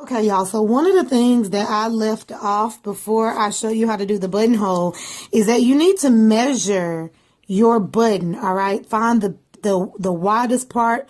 Okay, y'all. So one of the things that I left off before I show you how to do the buttonhole is that you need to measure your button. All right. Find the widest part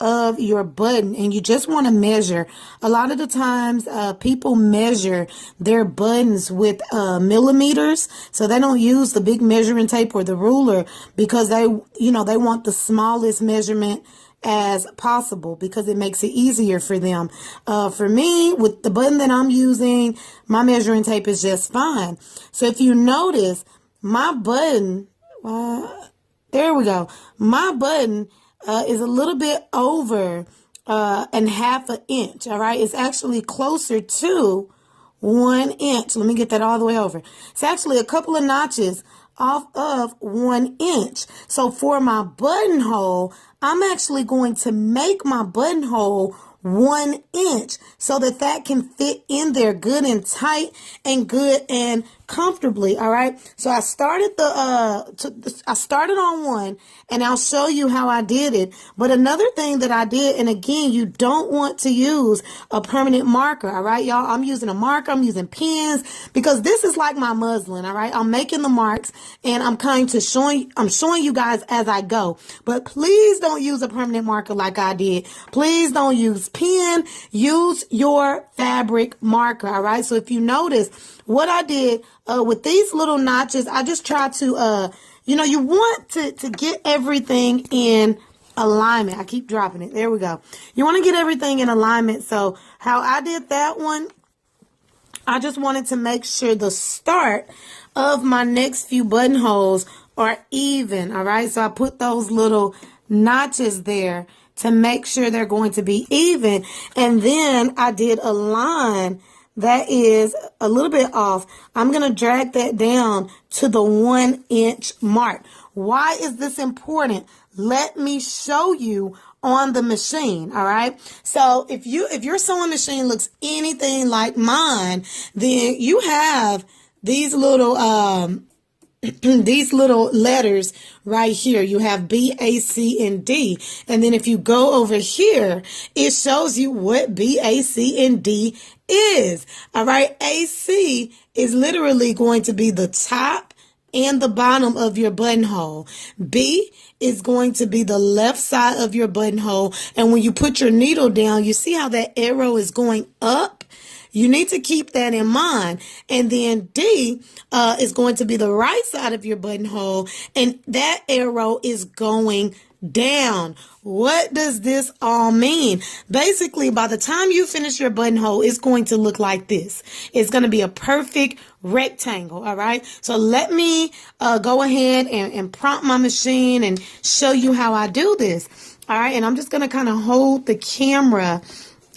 of your button, and you just want to measure. A lot of the times, people measure their buttons with millimeters, so they don't use the big measuring tape or the ruler because they want the smallest measurement as possible because it makes it easier for them. For me, with the button that I'm using, my measuring tape is just fine. So if you notice, my button, there we go. My button is a little bit over and half an inch. All right. It's actually closer to 1 inch. Let me get that all the way over. It's actually a couple of notches off of 1 inch. So for my buttonhole, I'm actually going to make my buttonhole 1 inch so that can fit in there good and tight and good and comfortably. All right. So I started I started on one, and I'll show you how I did it. But another thing that I did, and again, you don't want to use a permanent marker. All right, y'all. I'm using a marker. I'm using pens because this is like my muslin. All right. I'm making the marks, and I'm showing you guys as I go. But please don't use a permanent marker like I did. Please don't use pen. Use your fabric marker. All right. So if you notice what I did with these little notches, I just try to, you want to get everything in alignment. I keep dropping it. There we go. You want to get everything in alignment. So how I did that one, I just wanted to make sure the start of my next few buttonholes are even. All right. So I put those little notches there to make sure they're going to be even. And then I did a line that is a little bit off. I'm going to drag that down to the 1 inch mark. Why is this important? Let me show you on the machine. All right. So if your sewing machine looks anything like mine, then you have these little, these little letters right here. You have B, A, C, and D. And then if you go over here, it shows you what B, A, C, and D is. All right. AC is literally going to be the top and the bottom of your buttonhole. B is going to be the left side of your buttonhole. And when you put your needle down, you see how that arrow is going up? You need to keep that in mind. And then D is going to be the right side of your buttonhole, and that arrow is going down. What does this all mean? Basically, by the time you finish your buttonhole, it's going to look like this. It's going to be a perfect rectangle. All right. So let me go ahead and prompt my machine and show you how I do this. All right. And I'm just going to kind of hold the camera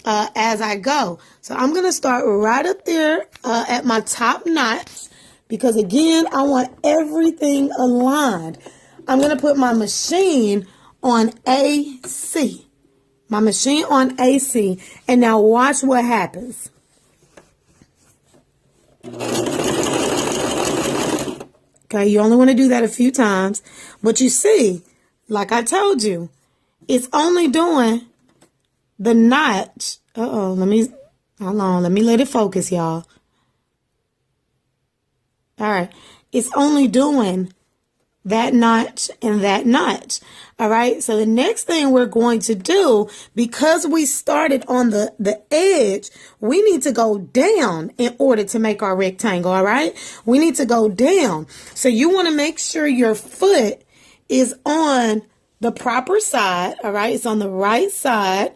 as I go. So I'm going to start right up there at my top notch because, again, I want everything aligned. I'm going to put my machine on AC. My machine on AC. And now watch what happens. Okay, you only want to do that a few times. But you see, like I told you, it's only doing the notch. Hold on. Let me let it focus, y'all. All right. It's only doing that notch and that notch. All right. So the next thing we're going to do, because we started on the edge, we need to go down in order to make our rectangle. All right. We need to go down. So you want to make sure your foot is on the proper side. All right. It's on the right side.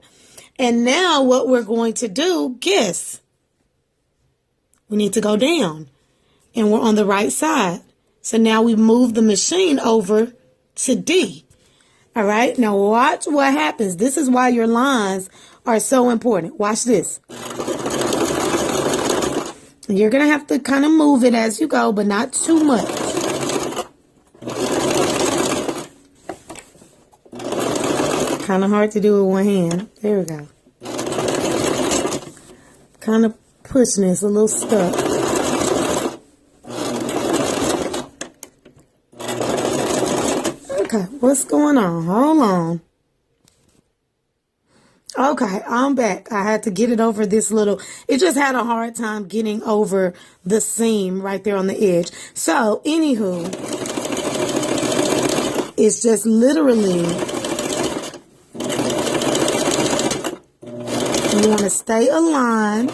And now what we're going to do, guess, we need to go down, and we're on the right side. So now we move the machine over to D. All right. Now watch what happens. This is why your lines are so important. Watch this. You're going to have to kind of move it as you go, but not too much. Kind of hard to do with one hand. There we go. Kind of pushing this, a little stuck. Okay, what's going on? Hold on. Okay, I'm back. I had to get it over this little, it just had a hard time getting over the seam right there on the edge. So, anywho, it's just literally, you want to stay aligned.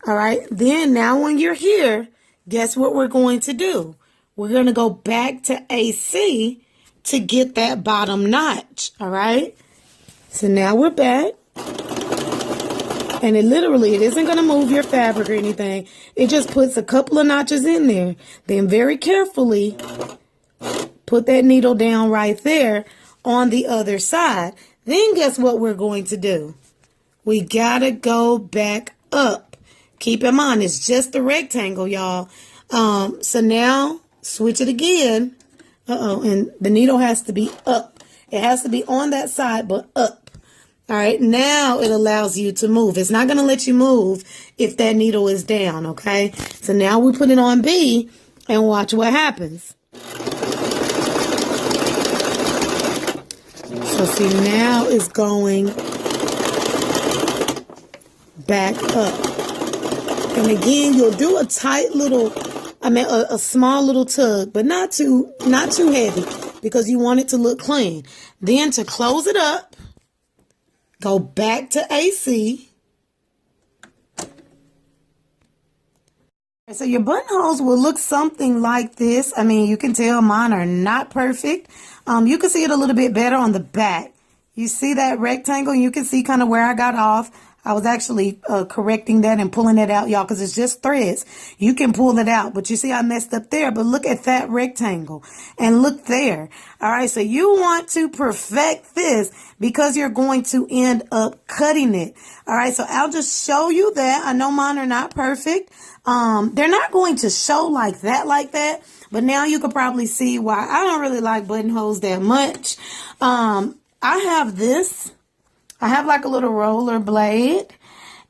All right, then now when you're here, guess what we're going to do? We're going to go back to AC to get that bottom notch. All right, so now we're back. And it isn't going to move your fabric or anything. It just puts a couple of notches in there. Then very carefully put that needle down right there on the other side. Then guess what we're going to do? We got to go back up. Keep in mind, it's just a rectangle, y'all. So now switch it again. And the needle has to be up. It has to be on that side, but up. All right, now it allows you to move. It's not going to let you move if that needle is down, okay? So now we put it on B and watch what happens. So see, now it's going back up. And again, you'll do a tight little, a small little tug, but not too heavy because you want it to look clean. Then to close it up, go back to AC. So your buttonholes will look something like this. I mean, you can tell mine are not perfect. You can see it a little bit better on the back. You see that rectangle? You can see kind of where I got off. I was actually correcting that and pulling it out, y'all, because it's just threads. You can pull it out, but you see I messed up there. But look at that rectangle and look there. All right, so you want to perfect this because you're going to end up cutting it. All right, so I'll just show you that. I know mine are not perfect. They're not going to show like that, but now you can probably see why I don't really like buttonholes that much. I have this. I have like a little roller blade,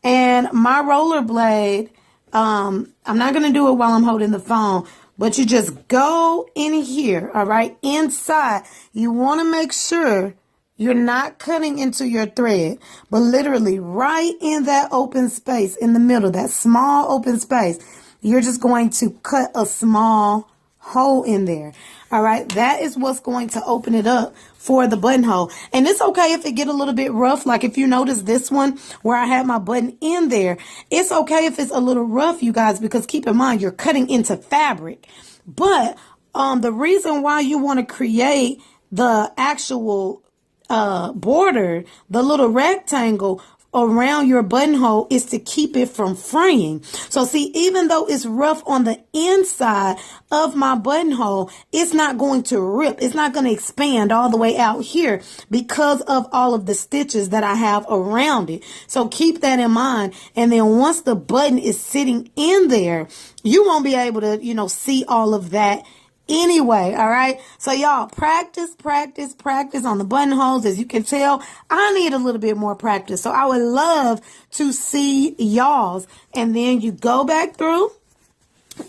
and my roller blade, I'm not going to do it while I'm holding the phone, but you just go in here, all right, inside. You want to make sure you're not cutting into your thread, but literally right in that open space in the middle, that small open space, you're just going to cut a small hole in there. All right, that is what's going to open it up for the buttonhole. And it's okay if it get a little bit rough. Like if you notice this one where I had my button in there, it's okay if it's a little rough, you guys, because keep in mind, you're cutting into fabric. But the reason why you want to create the actual border, the little rectangle around your buttonhole is to keep it from fraying. So see, even though it's rough on the inside of my buttonhole, it's not going to rip. It's not going to expand all the way out here because of all of the stitches that I have around it. So keep that in mind. And then once the button is sitting in there, you won't be able to, see all of that anyway. All right. So y'all practice on the buttonholes. As you can tell, I need a little bit more practice. So I would love to see y'all's. And then you go back through.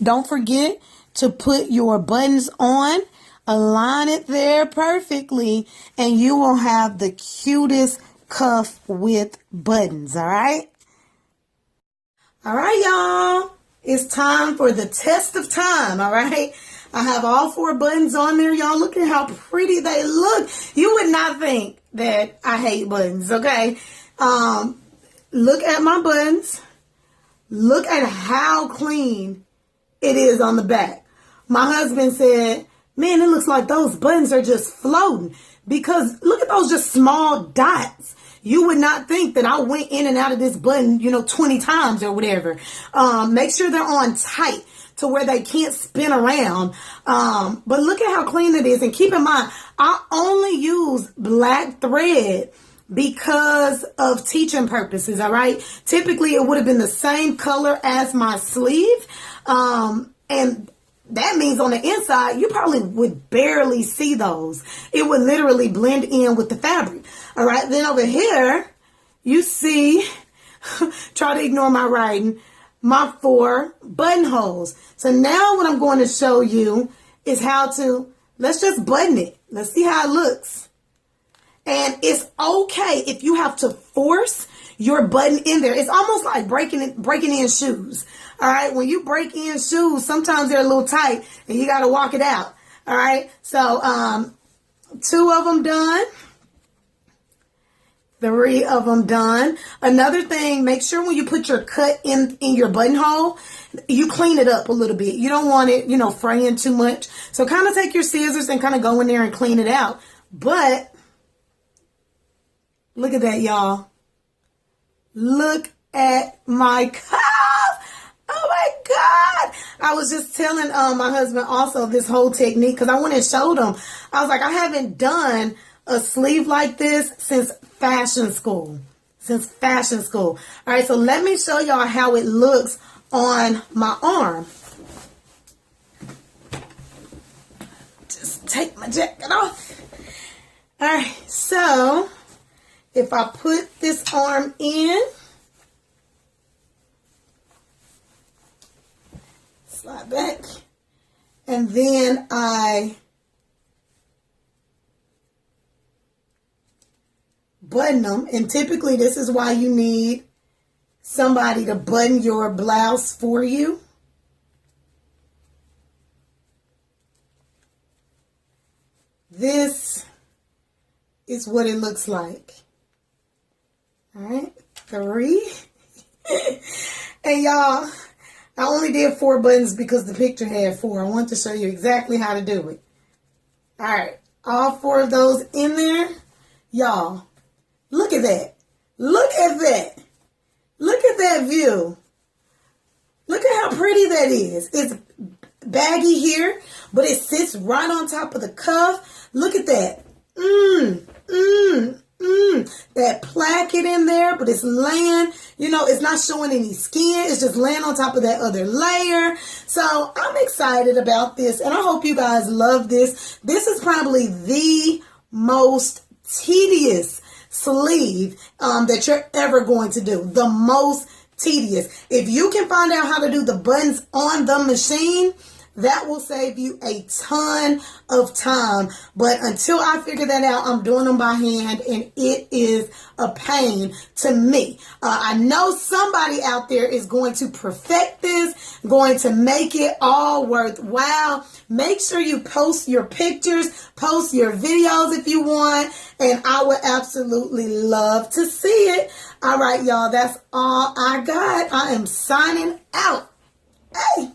Don't forget to put your buttons on, align it there perfectly, and you will have the cutest cuff with buttons. All right. All right, y'all. It's time for the test of time. All right. I have all 4 buttons on there. Y'all, look at how pretty they look. You would not think that I hate buttons, okay? Look at my buttons. Look at how clean it is on the back. My husband said, man, it looks like those buttons are just floating because look at those just small dots. You would not think that I went in and out of this button, 20 times or whatever. Make sure they're on tight to where they can't spin around. But look at how clean it is. And keep in mind, I only use black thread because of teaching purposes, all right? Typically, it would have been the same color as my sleeve. And that means on the inside, you probably would barely see those. It would literally blend in with the fabric. All right, then over here, you see, try to ignore my writing, my 4 buttonholes. So now what I'm going to show you is how to, let's just button it. Let's see how it looks. And it's okay if you have to force your button in there. It's almost like breaking in shoes. All right. When you break in shoes, sometimes they're a little tight and you got to walk it out. All right. So, 2 of them done. 3 of them done. Another thing, make sure when you put your cut in your buttonhole, you clean it up a little bit. You don't want it, fraying too much. So kind of take your scissors and kind of go in there and clean it out. But look at that, y'all. Look at my cuff. Oh my God. I was just telling my husband also this whole technique because I went and showed him. I was like, I haven't done a sleeve like this since fashion school. All right, so let me show y'all how it looks on my arm. Just take my jacket off. All right, so if I put this arm in, slide back, and then I button them. And typically this is why you need somebody to button your blouse for you. This is what it looks like. All right, 3. And y'all, I only did 4 buttons because the picture had 4. I want to show you exactly how to do it. All right, all 4 of those in there. Y'all, look at that. Look at that. Look at that view. Look at how pretty that is. It's baggy here, but it sits right on top of the cuff. Look at that. That placket in there, but it's laying, it's not showing any skin. It's just laying on top of that other layer. So I'm excited about this, and I hope you guys love this. This is probably the most tedious sleeve that you're ever going to do. The most tedious. If you can find out how to do the buttons on the machine, that will save you a ton of time. But until I figure that out, I'm doing them by hand, and it is a pain to me. I know somebody out there is going to perfect this, going to make it all worthwhile. Make sure you post your pictures, post your videos if you want, and I would absolutely love to see it. All right, y'all, that's all I got. I am signing out. Hey.